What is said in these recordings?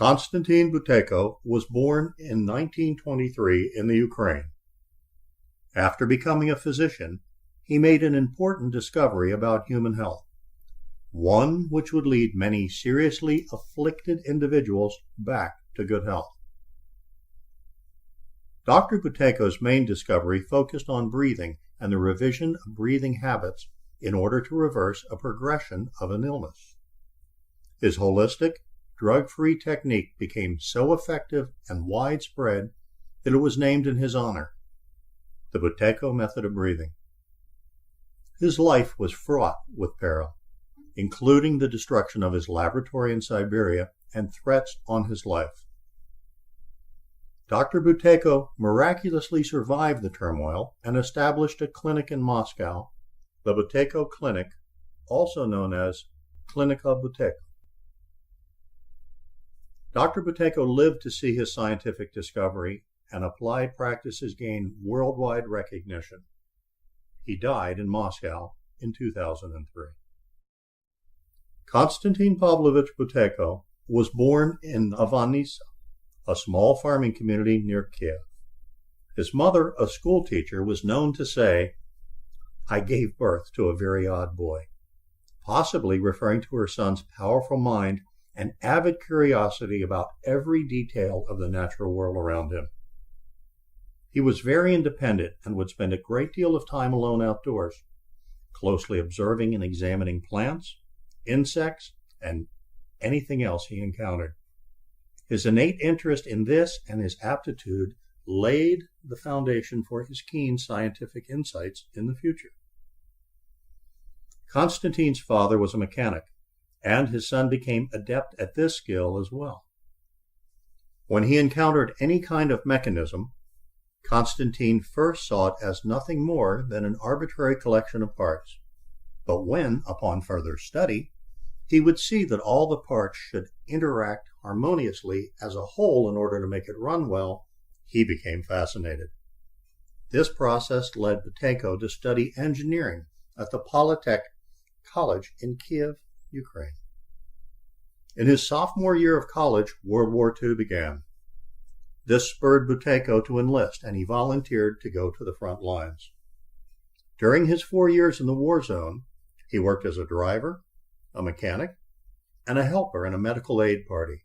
Konstantin Buteyko was born in 1923 in the Ukraine. After becoming a physician, he made an important discovery about human health, one which would lead many seriously afflicted individuals back to good health. Dr. Buteyko's main discovery focused on breathing and the revision of breathing habits in order to reverse a progression of an illness. His holistic, drug-free technique became so effective and widespread that it was named in his honor, the Buteyko method of breathing. His life was fraught with peril, including the destruction of his laboratory in Siberia and threats on his life. Dr. Buteyko miraculously survived the turmoil and established a clinic in Moscow, the Buteyko Clinic, also known as Klinika Buteyko. Dr. Buteyko lived to see his scientific discovery and applied practices gain worldwide recognition. He died in Moscow in 2003. Konstantin Pavlovich Buteyko was born in Ivanitsa, a small farming community near Kiev. His mother, a schoolteacher, was known to say, "I gave birth to a very odd boy," possibly referring to her son's powerful mind and avid curiosity about every detail of the natural world around him. He was very independent and would spend a great deal of time alone outdoors, closely observing and examining plants, insects, and anything else he encountered. His innate interest in this and his aptitude laid the foundation for his keen scientific insights in the future. Konstantin's father was a mechanic, and his son became adept at this skill as well. When he encountered any kind of mechanism, Konstantin first saw it as nothing more than an arbitrary collection of parts. But when, upon further study, he would see that all the parts should interact harmoniously as a whole in order to make it run well, he became fascinated. This process led Buteyko to study engineering at the Polytech College in Kiev, Ukraine. In his sophomore year of college, World War II began. This spurred Buteyko to enlist, and he volunteered to go to the front lines. During his 4 years in the war zone, he worked as a driver, a mechanic, and a helper in a medical aid party.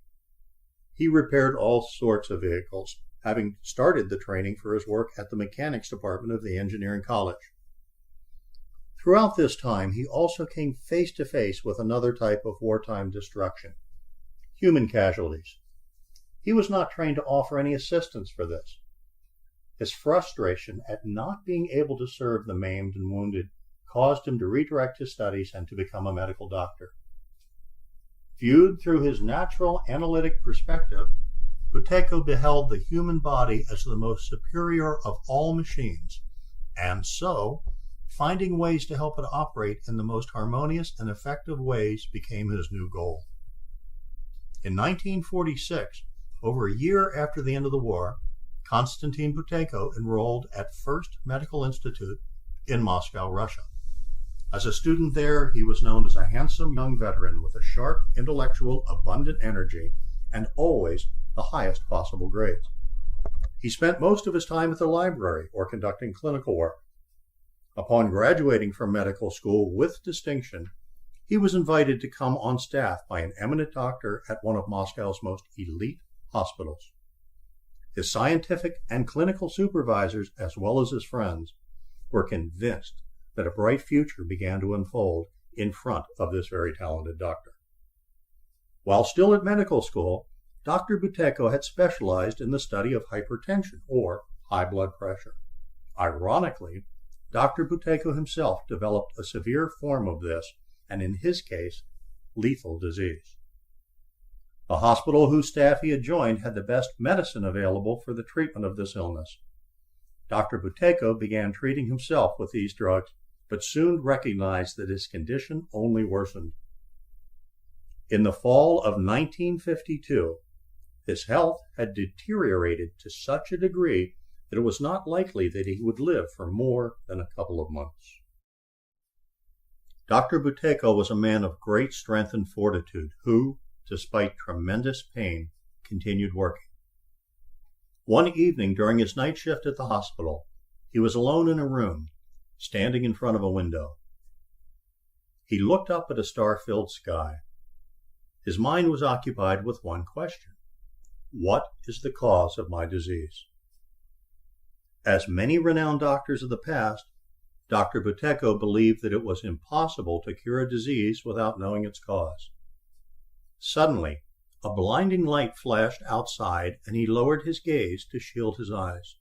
He repaired all sorts of vehicles, having started the training for his work at the mechanics department of the engineering college. Throughout this time, he also came face to face with another type of wartime destruction, human casualties. He was not trained to offer any assistance for this. His frustration at not being able to serve the maimed and wounded caused him to redirect his studies and to become a medical doctor. Viewed through his natural analytic perspective, Buteyko beheld the human body as the most superior of all machines, and so, finding ways to help it operate in the most harmonious and effective ways became his new goal. In 1946, over a year after the end of the war, Konstantin Buteyko enrolled at First Medical Institute in Moscow, Russia. As a student there, he was known as a handsome young veteran with a sharp, intellectual, abundant energy, and always the highest possible grades. He spent most of his time at the library or conducting clinical work. Upon graduating from medical school with distinction, he was invited to come on staff by an eminent doctor at one of Moscow's most elite hospitals. His scientific and clinical supervisors, as well as his friends, were convinced that a bright future began to unfold in front of this very talented doctor. While still at medical school, Dr. Buteyko had specialized in the study of hypertension, or high blood pressure. Ironically, Dr. Buteyko himself developed a severe form of this, and in his case, lethal disease. The hospital whose staff he had joined had the best medicine available for the treatment of this illness. Dr. Buteyko began treating himself with these drugs, but soon recognized that his condition only worsened. In the fall of 1952, his health had deteriorated to such a degree that it was not likely that he would live for more than a couple of months. Dr. Buteyko was a man of great strength and fortitude who, despite tremendous pain, continued working. One evening during his night shift at the hospital, he was alone in a room, standing in front of a window. He looked up at a star-filled sky. His mind was occupied with one question: what is the cause of my disease? As many renowned doctors of the past, Dr. Buteyko believed that it was impossible to cure a disease without knowing its cause. Suddenly, a blinding light flashed outside, and he lowered his gaze to shield his eyes.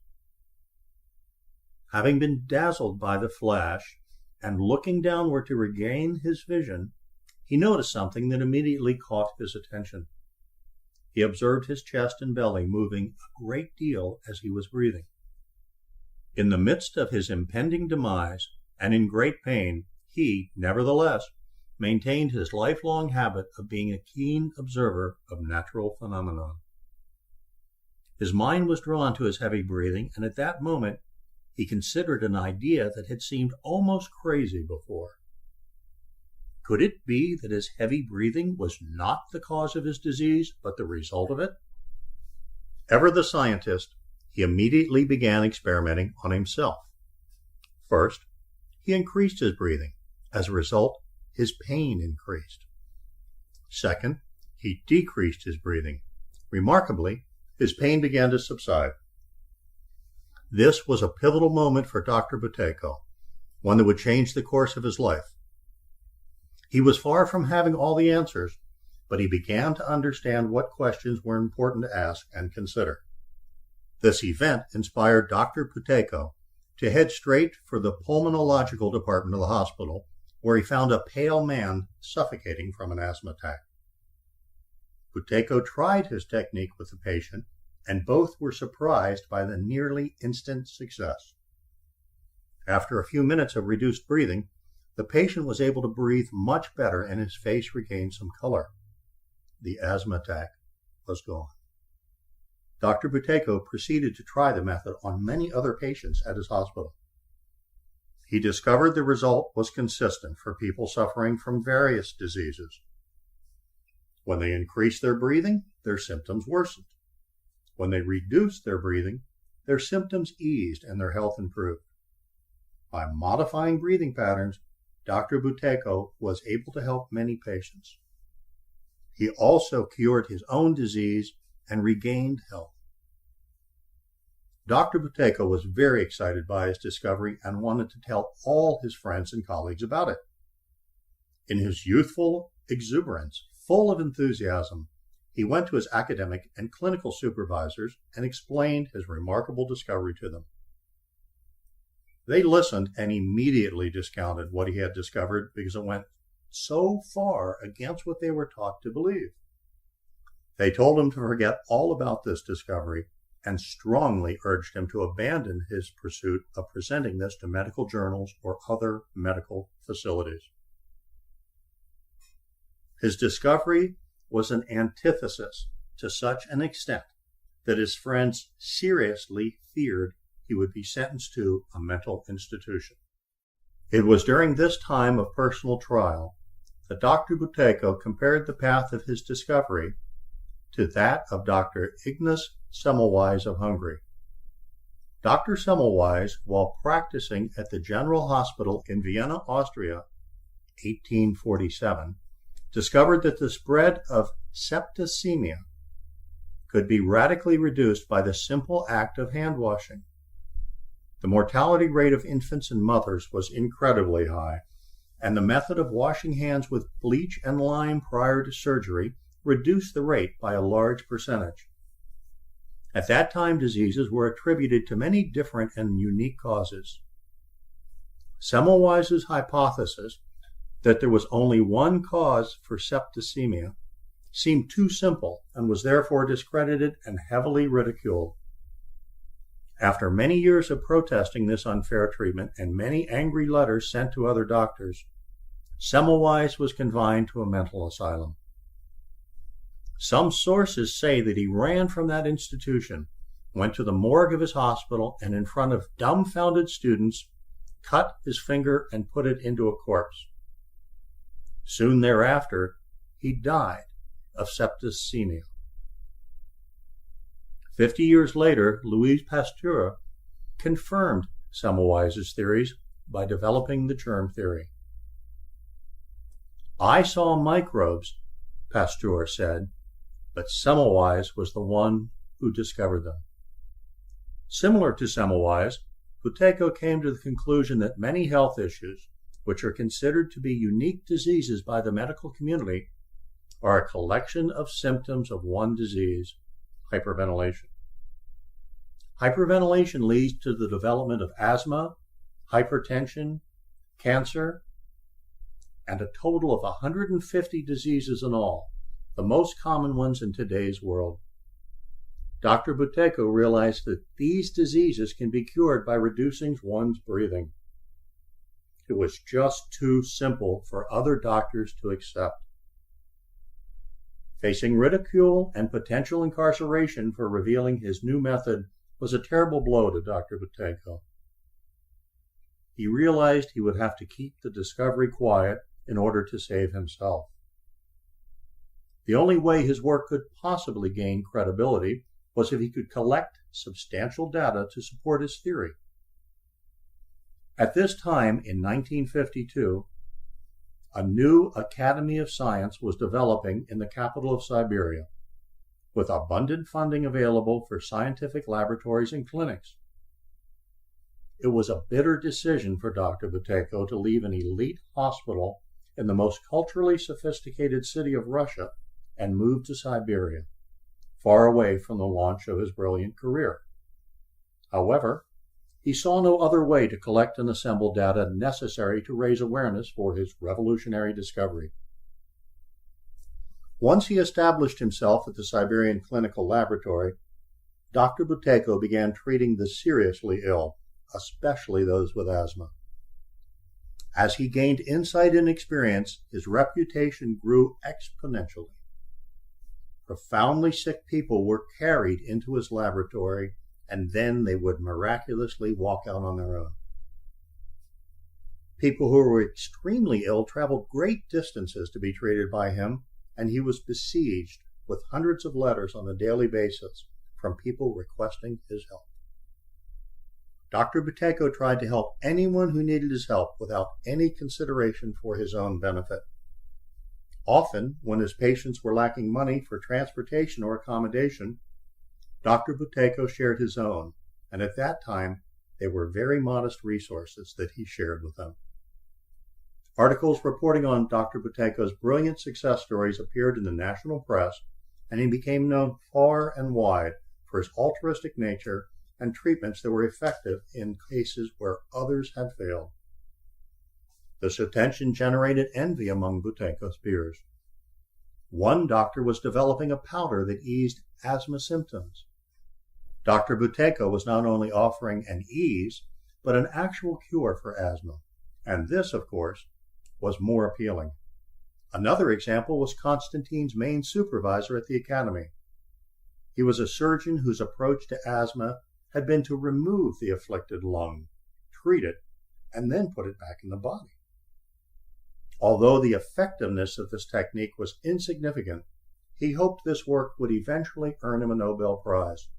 Having been dazzled by the flash and looking downward to regain his vision, he noticed something that immediately caught his attention. He observed his chest and belly moving a great deal as he was breathing. In the midst of his impending demise and in great pain, he, nevertheless, maintained his lifelong habit of being a keen observer of natural phenomena. His mind was drawn to his heavy breathing, and at that moment he considered an idea that had seemed almost crazy before. Could it be that his heavy breathing was not the cause of his disease, but the result of it? Ever the scientist, he immediately began experimenting on himself. First, he increased his breathing. As a result, his pain increased. Second, he decreased his breathing. Remarkably, his pain began to subside. This was a pivotal moment for Dr. Buteyko, one that would change the course of his life. He was far from having all the answers, but he began to understand what questions were important to ask and consider. This event inspired Dr. Buteyko to head straight for the pulmonological department of the hospital, where he found a pale man suffocating from an asthma attack. Buteyko tried his technique with the patient, and both were surprised by the nearly instant success. After a few minutes of reduced breathing, the patient was able to breathe much better and his face regained some color. The asthma attack was gone. Dr. Buteyko proceeded to try the method on many other patients at his hospital. He discovered the result was consistent for people suffering from various diseases. When they increased their breathing, their symptoms worsened. When they reduced their breathing, their symptoms eased and their health improved. By modifying breathing patterns, Dr. Buteyko was able to help many patients. He also cured his own disease and regained health. Dr. Buteyko was very excited by his discovery and wanted to tell all his friends and colleagues about it. In his youthful exuberance, full of enthusiasm, he went to his academic and clinical supervisors and explained his remarkable discovery to them. They listened and immediately discounted what he had discovered because it went so far against what they were taught to believe. They told him to forget all about this discovery and strongly urged him to abandon his pursuit of presenting this to medical journals or other medical facilities. His discovery was an antithesis to such an extent that his friends seriously feared he would be sentenced to a mental institution. It was during this time of personal trial that Dr. Buteyko compared the path of his discovery to that of Dr. Ignaz Semmelweis of Hungary. Dr. Semmelweis, while practicing at the General Hospital in Vienna, Austria, 1847, discovered that the spread of septicemia could be radically reduced by the simple act of hand washing. The mortality rate of infants and mothers was incredibly high, and the method of washing hands with bleach and lime prior to surgery reduced the rate by a large percentage. At that time, diseases were attributed to many different and unique causes. Semmelweis's hypothesis that there was only one cause for septicemia seemed too simple and was therefore discredited and heavily ridiculed. After many years of protesting this unfair treatment and many angry letters sent to other doctors, Semmelweis was confined to a mental asylum. Some sources say that he ran from that institution, went to the morgue of his hospital, and in front of dumbfounded students, cut his finger and put it into a corpse. Soon thereafter, he died of septicemia. 50 years later, Louis Pasteur confirmed Semmelweis's theories by developing the germ theory. "I saw microbes," Pasteur said, "but Semmelweis was the one who discovered them." Similar to Semmelweis, Buteyko came to the conclusion that many health issues, which are considered to be unique diseases by the medical community, are a collection of symptoms of one disease, hyperventilation. Hyperventilation leads to the development of asthma, hypertension, cancer, and a total of 150 diseases in all, the most common ones in today's world. Dr. Buteyko realized that these diseases can be cured by reducing one's breathing. It was just too simple for other doctors to accept. Facing ridicule and potential incarceration for revealing his new method was a terrible blow to Dr. Buteyko. He realized he would have to keep the discovery quiet in order to save himself. The only way his work could possibly gain credibility was if he could collect substantial data to support his theory. At this time, in 1952, a new Academy of Science was developing in the capital of Siberia, with abundant funding available for scientific laboratories and clinics. It was a bitter decision for Dr. Buteyko to leave an elite hospital in the most culturally sophisticated city of Russia and move to Siberia, far away from the launch of his brilliant career. However, he saw no other way to collect and assemble data necessary to raise awareness for his revolutionary discovery. Once he established himself at the Siberian Clinical Laboratory, Dr. Buteyko began treating the seriously ill, especially those with asthma. As he gained insight and experience, his reputation grew exponentially. Profoundly sick people were carried into his laboratory, and then they would miraculously walk out on their own. People who were extremely ill traveled great distances to be treated by him, and he was besieged with hundreds of letters on a daily basis from people requesting his help. Dr. Buteyko tried to help anyone who needed his help without any consideration for his own benefit. Often, when his patients were lacking money for transportation or accommodation, Dr. Buteyko shared his own, and at that time, they were very modest resources that he shared with them. Articles reporting on Dr. Buteyko's brilliant success stories appeared in the national press, and he became known far and wide for his altruistic nature and treatments that were effective in cases where others had failed. This attention generated envy among Buteyko's peers. One doctor was developing a powder that eased asthma symptoms. Dr. Buteyko was not only offering an ease, but an actual cure for asthma, and this, of course, was more appealing. Another example was Konstantin's main supervisor at the academy. He was a surgeon whose approach to asthma had been to remove the afflicted lung, treat it, and then put it back in the body. Although the effectiveness of this technique was insignificant, he hoped this work would eventually earn him a Nobel Prize.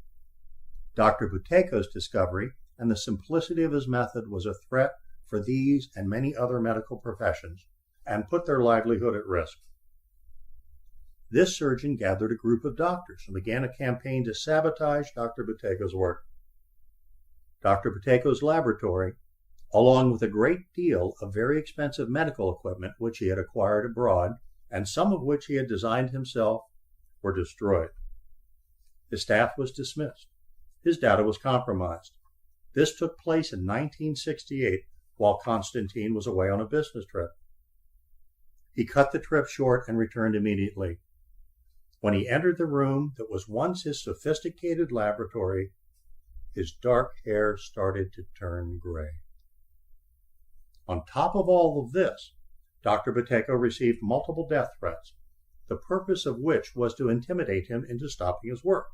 Dr. Buteyko's discovery and the simplicity of his method was a threat for these and many other medical professions and put their livelihood at risk. This surgeon gathered a group of doctors and began a campaign to sabotage Dr. Buteyko's work. Dr. Buteyko's laboratory, along with a great deal of very expensive medical equipment which he had acquired abroad, and some of which he had designed himself, were destroyed. His staff was dismissed. His data was compromised. This took place in 1968 while Konstantin was away on a business trip. He cut the trip short and returned immediately. When he entered the room that was once his sophisticated laboratory, his dark hair started to turn gray. On top of all of this, Dr. Buteyko received multiple death threats, the purpose of which was to intimidate him into stopping his work.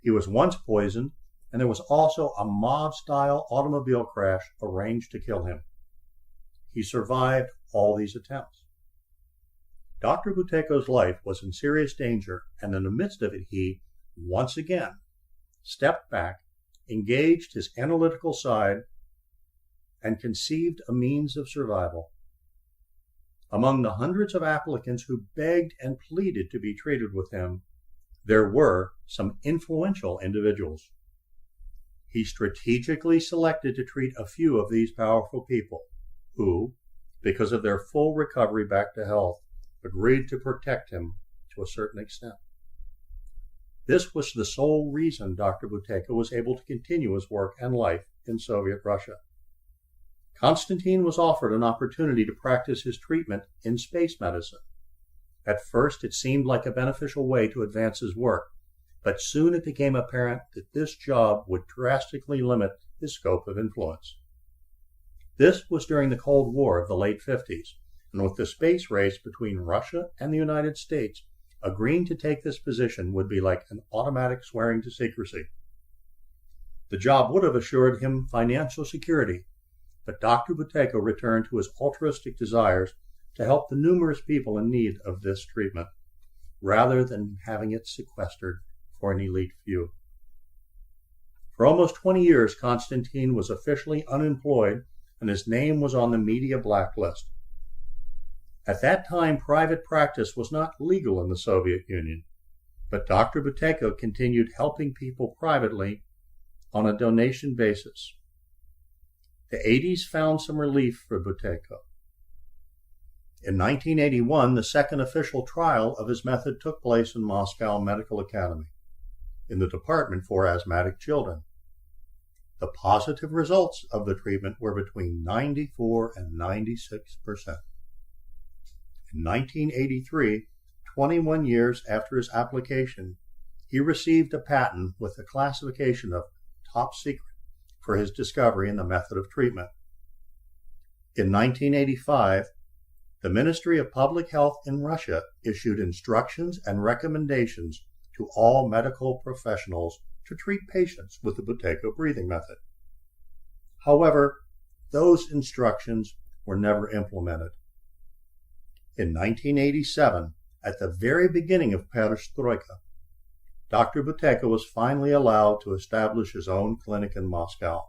He was once poisoned, and there was also a mob-style automobile crash arranged to kill him. He survived all these attempts. Dr. Buteyko's life was in serious danger, and in the midst of it he, once again, stepped back, engaged his analytical side, and conceived a means of survival. Among the hundreds of applicants who begged and pleaded to be treated with him, there were some influential individuals. He strategically selected to treat a few of these powerful people who, because of their full recovery back to health, agreed to protect him to a certain extent. This was the sole reason Dr. Buteyko was able to continue his work and life in Soviet Russia. Konstantin was offered an opportunity to practice his treatment in space medicine. At first, it seemed like a beneficial way to advance his work, but soon it became apparent that this job would drastically limit his scope of influence. This was during the Cold War of the late 50s, and with the space race between Russia and the United States, agreeing to take this position would be like an automatic swearing to secrecy. The job would have assured him financial security, but Dr. Buteyko returned to his altruistic desires to help the numerous people in need of this treatment, rather than having it sequestered for an elite few. For almost 20 years, Konstantin was officially unemployed, and his name was on the media blacklist. At that time, private practice was not legal in the Soviet Union, but Dr. Buteyko continued helping people privately on a donation basis. The 80s found some relief for Buteyko. In 1981, the second official trial of his method took place in Moscow Medical Academy, in the Department for Asthmatic Children. The positive results of the treatment were between 94 and 96%. In 1983, 21 years after his application, he received a patent with the classification of top secret for his discovery in the method of treatment. In 1985, the Ministry of Public Health in Russia issued instructions and recommendations to all medical professionals to treat patients with the Buteyko breathing method. However, those instructions were never implemented. In 1987, at the very beginning of perestroika, Dr. Buteyko was finally allowed to establish his own clinic in Moscow.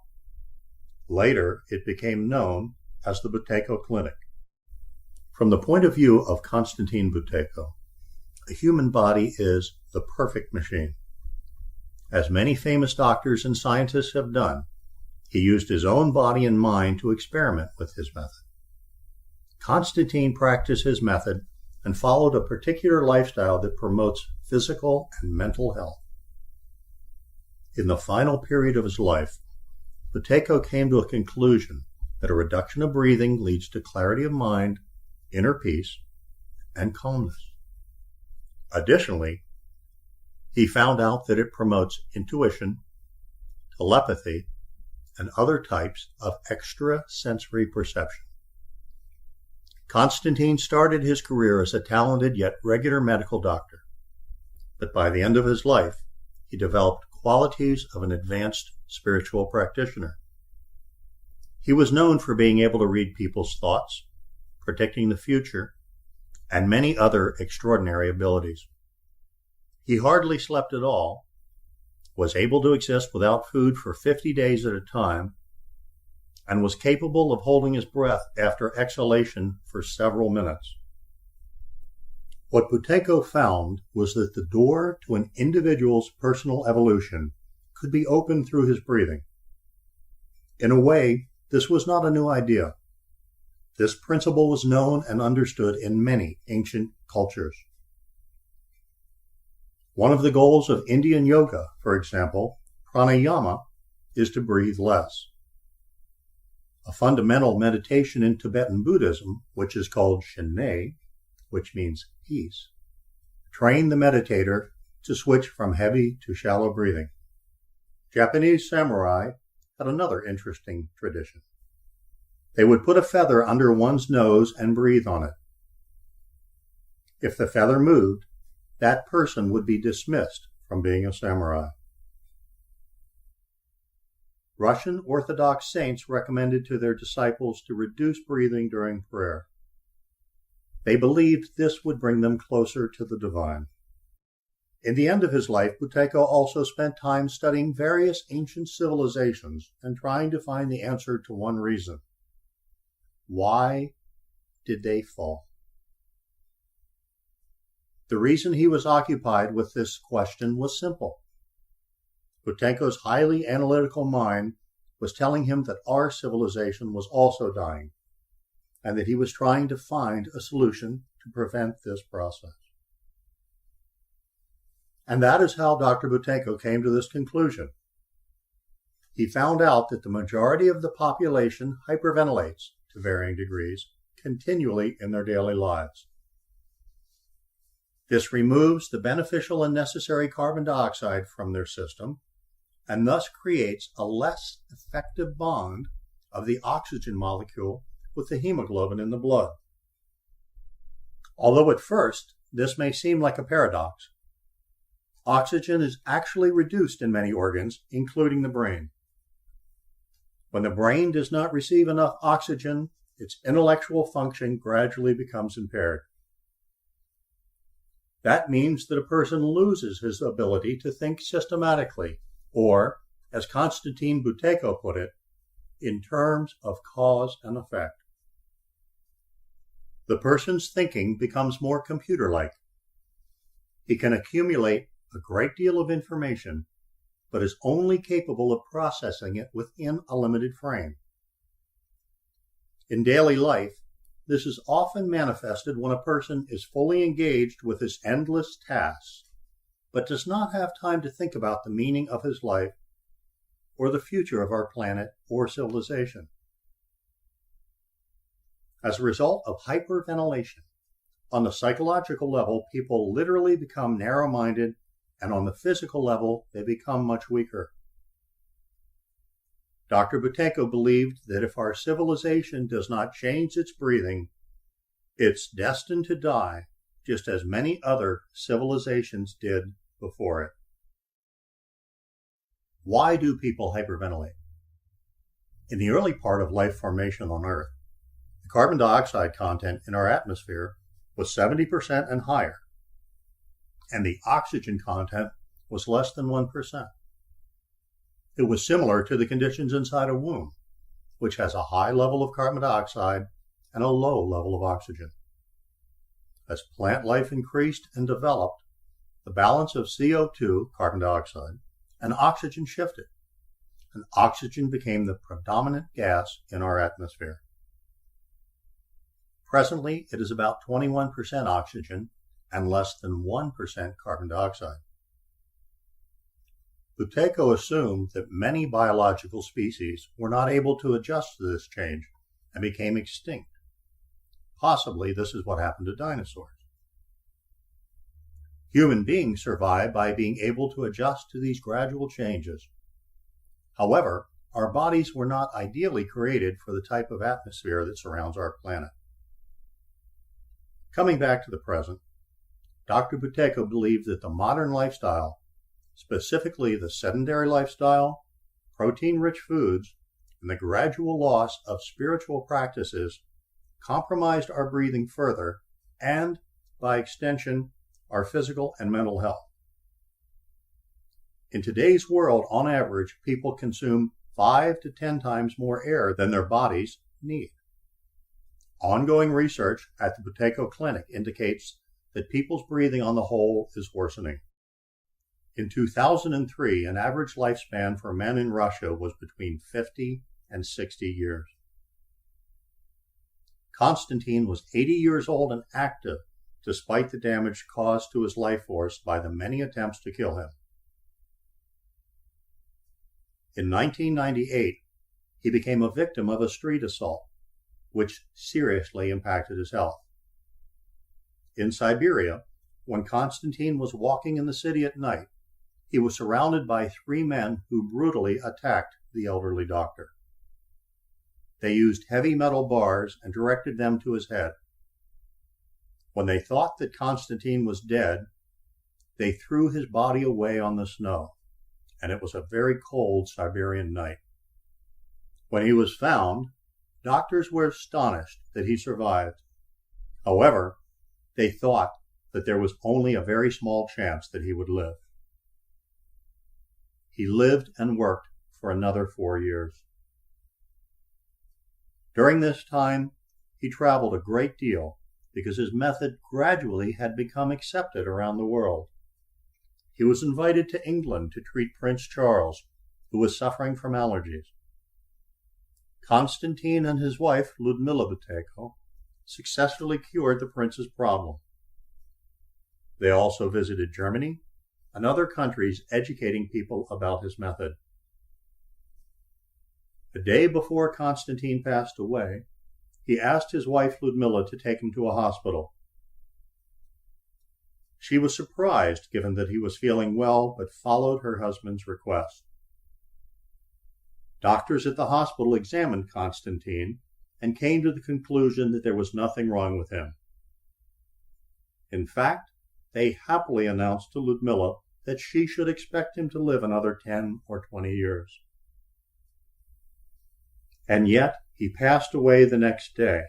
Later, it became known as the Buteyko Clinic. From the point of view of Konstantin Buteyko, a human body is the perfect machine. As many famous doctors and scientists have done, he used his own body and mind to experiment with his method. Konstantin practiced his method and followed a particular lifestyle that promotes physical and mental health. In the final period of his life, Buteyko came to a conclusion that a reduction of breathing leads to clarity of mind, inner peace, and calmness. Additionally, he found out that it promotes intuition, telepathy, and other types of extrasensory perception. Konstantin started his career as a talented yet regular medical doctor, but by the end of his life, he developed qualities of an advanced spiritual practitioner. He was known for being able to read people's thoughts, predicting the future, and many other extraordinary abilities. He hardly slept at all, was able to exist without food for 50 days at a time, and was capable of holding his breath after exhalation for several minutes. What Buteyko found was that the door to an individual's personal evolution could be opened through his breathing. In a way, this was not a new idea. This principle was known and understood in many ancient cultures. One of the goals of Indian yoga, for example, pranayama, is to breathe less. A fundamental meditation in Tibetan Buddhism, which is called Shinne, which means peace, trained the meditator to switch from heavy to shallow breathing. Japanese samurai had another interesting tradition. They would put a feather under one's nose and breathe on it. If the feather moved, that person would be dismissed from being a samurai. Russian Orthodox saints recommended to their disciples to reduce breathing during prayer. They believed this would bring them closer to the divine. In the end of his life, Buteyko also spent time studying various ancient civilizations and trying to find the answer to one reason. Why did they fall? The reason he was occupied with this question was simple. Buteyko's highly analytical mind was telling him that our civilization was also dying, and that he was trying to find a solution to prevent this process. And that is how Dr. Buteyko came to this conclusion. He found out that the majority of the population hyperventilates to varying degrees continually in their daily lives. This removes the beneficial and necessary carbon dioxide from their system and thus creates a less effective bond of the oxygen molecule with the hemoglobin in the blood. Although at first this may seem like a paradox, oxygen is actually reduced in many organs, including the brain. When the brain does not receive enough oxygen, its intellectual function gradually becomes impaired. That means that a person loses his ability to think systematically, or, as Konstantin Buteyko put it, in terms of cause and effect. The person's thinking becomes more computer-like. He can accumulate a great deal of information, but is only capable of processing it within a limited frame. In daily life, this is often manifested when a person is fully engaged with his endless tasks, but does not have time to think about the meaning of his life or the future of our planet or civilization. As a result of hyperventilation, on the psychological level, people literally become narrow-minded, and on the physical level, they become much weaker. Dr. Buteyko believed that if our civilization does not change its breathing, it's destined to die just as many other civilizations did before it. Why do people hyperventilate? In the early part of life formation on Earth, the carbon dioxide content in our atmosphere was 70% and higher, and the oxygen content was less than 1%. It was similar to the conditions inside a womb, which has a high level of carbon dioxide and a low level of oxygen. As plant life increased and developed, the balance of CO2, carbon dioxide, and oxygen shifted, and oxygen became the predominant gas in our atmosphere. Presently, it is about 21% oxygen and less than 1% carbon dioxide. Buteyko assumed that many biological species were not able to adjust to this change and became extinct. Possibly this is what happened to dinosaurs. Human beings survive by being able to adjust to these gradual changes. However, our bodies were not ideally created for the type of atmosphere that surrounds our planet. Coming back to the present, Dr. Buteyko believed that the modern lifestyle, specifically the sedentary lifestyle, protein-rich foods, and the gradual loss of spiritual practices compromised our breathing further and, by extension, our physical and mental health. In today's world, on average, people consume 5 to 10 times more air than their bodies need. Ongoing research at the Buteyko Clinic indicates that people's breathing on the whole is worsening. In 2003, an average lifespan for men in Russia was between 50 and 60 years. Konstantin was 80 years old and active, despite the damage caused to his life force by the many attempts to kill him. In 1998, he became a victim of a street assault, which seriously impacted his health. In Siberia, when Konstantin was walking in the city at night, he was surrounded by 3 men who brutally attacked the elderly doctor. They used heavy metal bars and directed them to his head. When they thought that Konstantin was dead, they threw his body away on the snow, and it was a very cold Siberian night. When he was found, doctors were astonished that he survived. However, they thought that there was only a very small chance that he would live. He lived and worked for another 4 years. During this time, he traveled a great deal because his method gradually had become accepted around the world. He was invited to England to treat Prince Charles, who was suffering from allergies. Constantine and his wife, Ludmila Buteyko, successfully cured the prince's problem. They also visited Germany and other countries, educating people about his method. A day before Constantine passed away, he asked his wife Ludmila to take him to a hospital. She was surprised, given that he was feeling well, but followed her husband's request. Doctors at the hospital examined Constantine and came to the conclusion that there was nothing wrong with him. In fact, they happily announced to Ludmila that she should expect him to live another 10 or 20 years. And yet, he passed away the next day.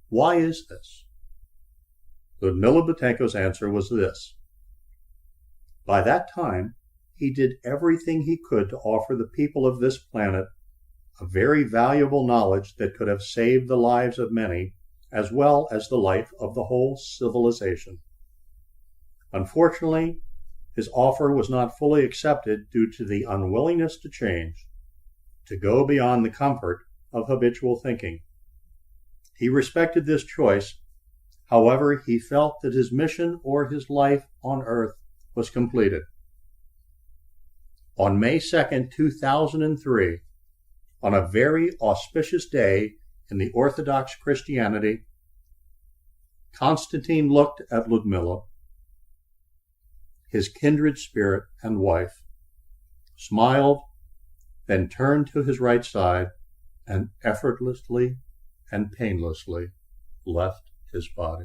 Why is this? Ludmila Buteyko's answer was this. By that time, he did everything he could to offer the people of this planet a very valuable knowledge that could have saved the lives of many, as well as the life of the whole civilization. Unfortunately, his offer was not fully accepted due to the unwillingness to change, to go beyond the comfort of habitual thinking. He respected this choice. However, he felt that his mission or his life on earth was completed. On May 2nd, 2003, on a very auspicious day in the Orthodox Christianity, Constantine looked at Ludmila, his kindred spirit and wife, smiled, then turned to his right side and effortlessly and painlessly left his body.